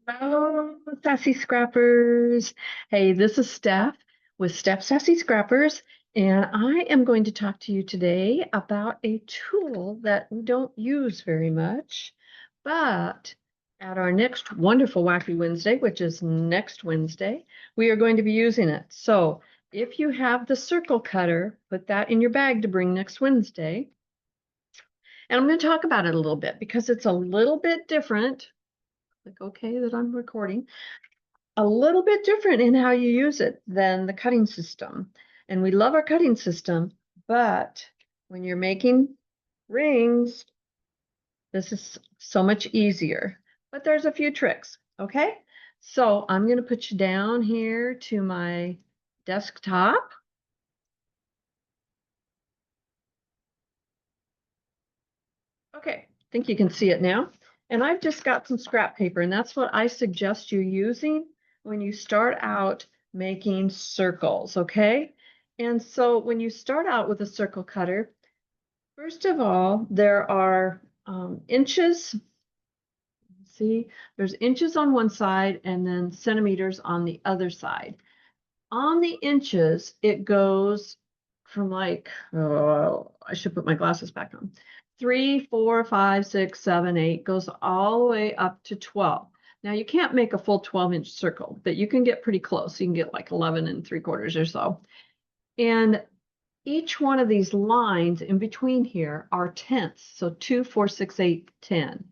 Hello, Sassy Scrappers. Hey, this is Steph with Steph Sassy Scrappers, and I am going to talk to you today about a tool that we don't use very much, but at our next wonderful Wacky Wednesday, which is next Wednesday, we are going to be using it. So if you have the circle cutter, put that in your bag to bring next Wednesday. And I'm going to talk about it a little bit because it's a little bit different. Click OK that I'm recording. A little bit different in how you use it than the cutting system. And we love our cutting system, but when you're making rings, this is so much easier. But there's a few tricks, okay? So I'm going to put you down here to my desktop. Okay, I think you can see it now. And I've just got some scrap paper, and that's what I suggest you using when you start out making circles, okay? And so when you start out with a circle cutter, first of all, there are inches. See, there's inches on one side and then centimeters on the other side. On the inches, it goes from like, oh, I should put my glasses back on. 3, 4, 5, 6, 7, 8 goes all the way up to 12. Now you can't make a full 12-inch circle, but you can get pretty close. You can get like 11 3/4 or so. And each one of these lines in between here are tenths. So 2, 4, 6, 8, 10.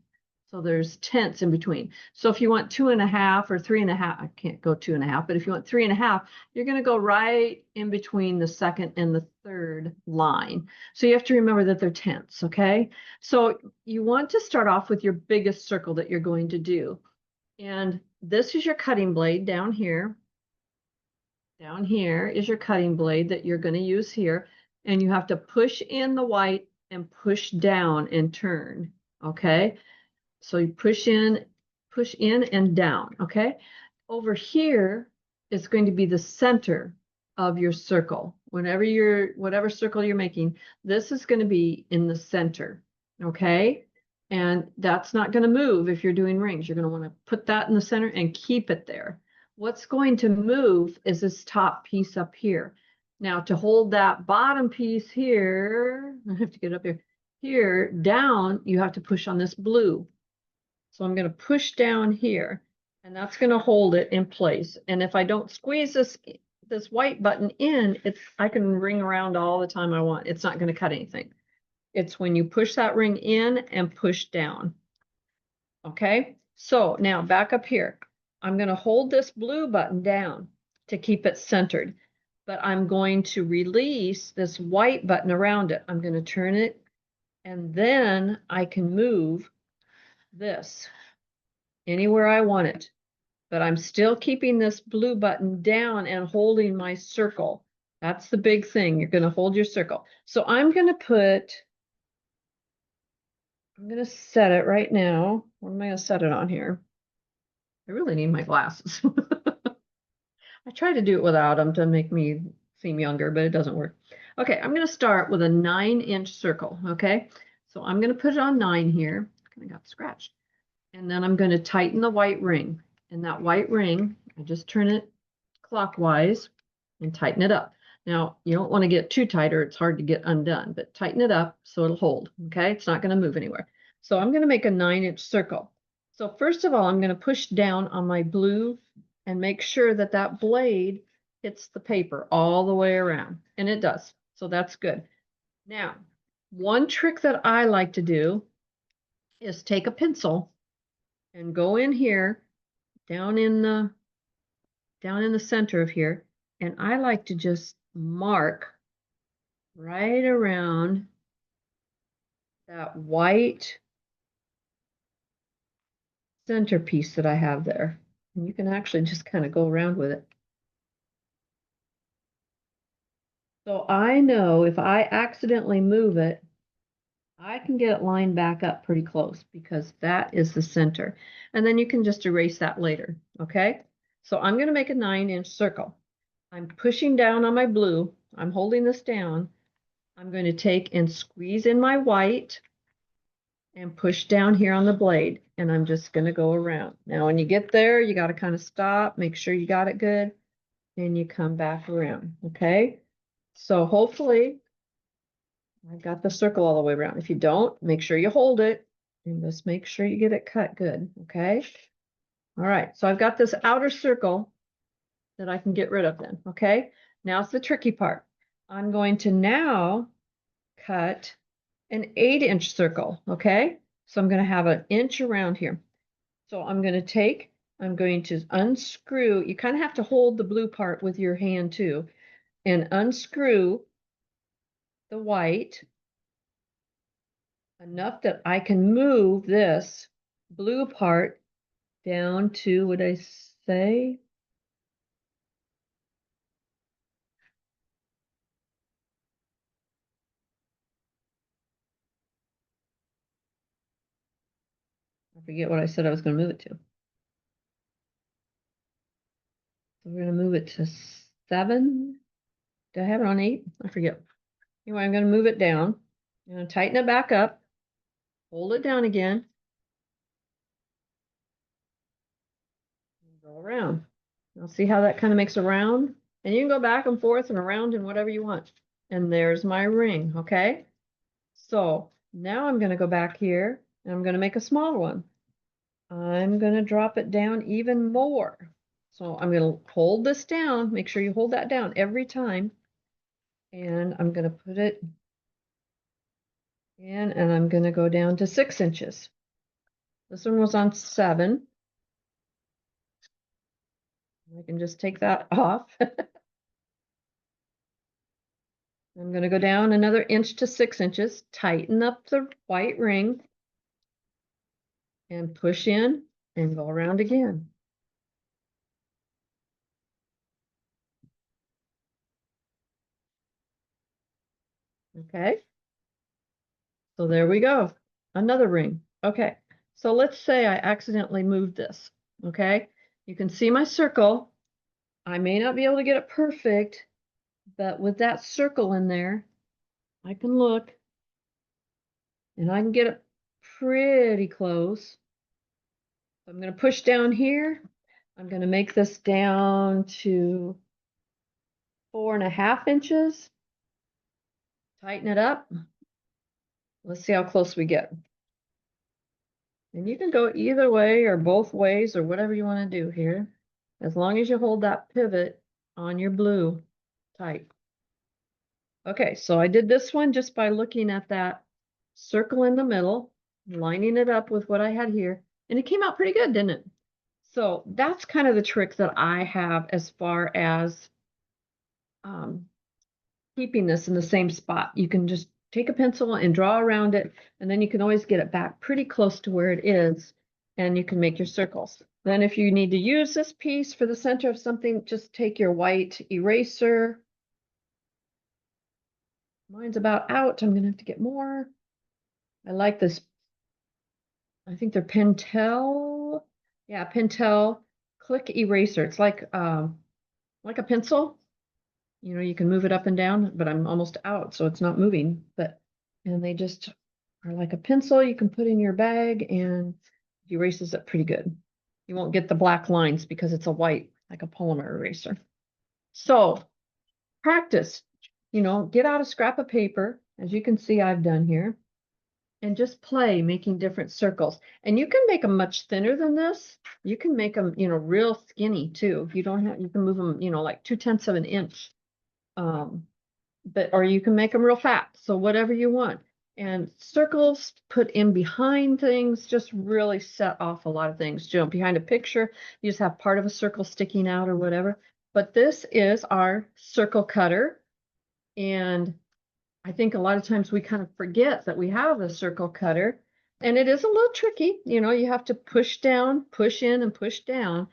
So there's tenths in between. So if you want 2.5 or 3.5, I can't go 2.5, but if you want 3.5, you're going to go right in between the second and the third line. So you have to remember that they're tenths, okay? So you want to start off with your biggest circle that you're going to do. And this is your cutting blade down here. Down here is your cutting blade that you're going to use here. And you have to push in the white and push down and turn, okay? So you push in and down, okay? Over here is going to be the center of your circle. Whatever circle you're making, this is going to be in the center, okay? And that's not going to move if you're doing rings. You're going to want to put that in the center and keep it there. What's going to move is this top piece up here. Now to hold that bottom piece here, I have to get up here down, you have to push on this blue. So I'm going to push down here, and that's going to hold it in place. And if I don't squeeze this white button in, I can ring around all the time I want. It's not going to cut anything. It's when you push that ring in and push down. Okay, so now back up here. I'm going to hold this blue button down to keep it centered, but I'm going to release this white button around it. I'm going to turn it, and then I can move this anywhere I want it. But I'm still keeping this blue button down and holding my circle. That's the big thing. You're going to hold your circle. So I'm going to set it right now. What am I going to set it on here? I really need my glasses. I try to do it without them to make me seem younger, but it doesn't work. Okay, I'm going to start with a 9-inch circle. Okay, so I'm going to put it on 9 here. I got scratched. And then I'm going to tighten the white ring. And that white ring, I just turn it clockwise and tighten it up. Now, you don't want to get too tight or it's hard to get undone, but tighten it up so it'll hold, okay? It's not going to move anywhere. So I'm going to make a 9-inch circle. So first of all, I'm going to push down on my blue and make sure that that blade hits the paper all the way around, and it does. So that's good. Now, one trick that I like to do is take a pencil and go in here down in the center of here, and I like to just mark right around that white centerpiece that I have there. And you can actually just kind of go around with it. So I know if I accidentally move it, I can get it lined back up pretty close because that is the center. And then you can just erase that later, okay? So I'm going to make a 9-inch circle. I'm pushing down on my blue. I'm holding this down. I'm going to take and squeeze in my white, and push down here on the blade. And I'm just going to go around. Now, when you get there, you got to kind of stop, make sure you got it good, and you come back around. Okay. So hopefully I've got the circle all the way around. If you don't, make sure you hold it and just make sure you get it cut good. Okay. All right. So I've got this outer circle that I can get rid of then. Okay. Now it's the tricky part. I'm going to now cut an 8-inch circle. Okay. So I'm going to have an inch around here. So I'm going to unscrew. You kind of have to hold the blue part with your hand too and unscrew the white enough that I can move this blue part down to, what I say? I forget what I said I was going to move it to. So we're going to move it to 7. Did I have it on 8? I forget. Anyway, I'm going to move it down. I'm going to tighten it back up, hold it down again, and go around. Now see how that kind of makes a round? And you can go back and forth and around and whatever you want. And there's my ring, okay? So now I'm going to go back here and I'm going to make a smaller one. I'm going to drop it down even more. So I'm going to hold this down. Make sure you hold that down every time. And I'm going to put it in and I'm going to go down to 6 inches. This one was on 7. I can just take that off. I'm going to go down another inch to 6 inches, tighten up the white ring, and push in and go around again. Okay. So there we go. Another ring. Okay. So let's say I accidentally moved this. Okay. You can see my circle. I may not be able to get it perfect, but with that circle in there, I can look and I can get it pretty close. So I'm going to push down here. I'm going to make this down to 4.5 inches. Tighten it up. Let's see how close we get. And you can go either way or both ways or whatever you want to do here, as long as you hold that pivot on your blue tight. Okay, so I did this one just by looking at that circle in the middle, lining it up with what I had here, and it came out pretty good, didn't it? So that's kind of the trick that I have as far as keeping this in the same spot. You can just take a pencil and draw around it, and then you can always get it back pretty close to where it is, and you can make your circles. Then if you need to use this piece for the center of something, just take your white eraser. Mine's about out. I'm gonna have to get more. I like this. I think they're Pentel. Yeah, Pentel click eraser. It's like a pencil. You know, you can move it up and down, but I'm almost out, so it's not moving. And they just are like a pencil you can put in your bag and it erases it pretty good. You won't get the black lines because it's a white, like a polymer eraser. So practice, get out a scrap of paper, as you can see I've done here, and just play making different circles. And you can make them much thinner than this. You can make them, real skinny too. If you don't have, you can move them, like 2/10 of an inch. Or you can make them real fat. So whatever you want. And circles put in behind things just really set off a lot of things. Behind a picture, you just have part of a circle sticking out or whatever. But this is our circle cutter. And I think a lot of times we kind of forget that we have a circle cutter. And it is a little tricky. You have to push down, push in, and push down.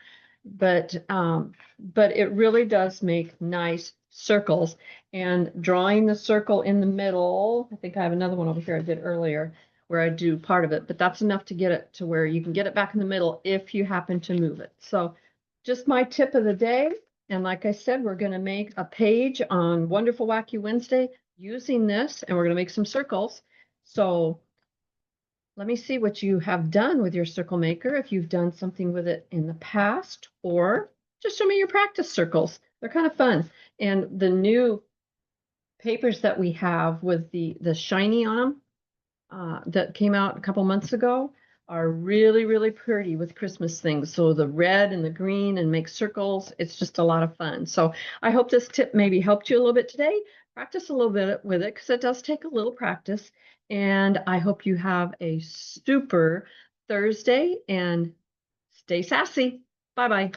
But it really does make nice circles. And drawing the circle in the middle, I think I have another one over here I did earlier where I do part of it, but that's enough to get it to where you can get it back in the middle if you happen to move it. So just my tip of the day. And like I said, we're going to make a page on Wonderful Wacky Wednesday using this, and we're going to make some circles. So let me see what you have done with your circle maker, if you've done something with it in the past, or just show me your practice circles. They're kind of fun. And the new papers that we have with the shiny on them that came out a couple months ago are really, really pretty with Christmas things. So the red and the green and make circles. It's just a lot of fun. So I hope this tip maybe helped you a little bit today. Practice a little bit with it because it does take a little practice. And I hope you have a super Thursday and stay sassy. Bye-bye.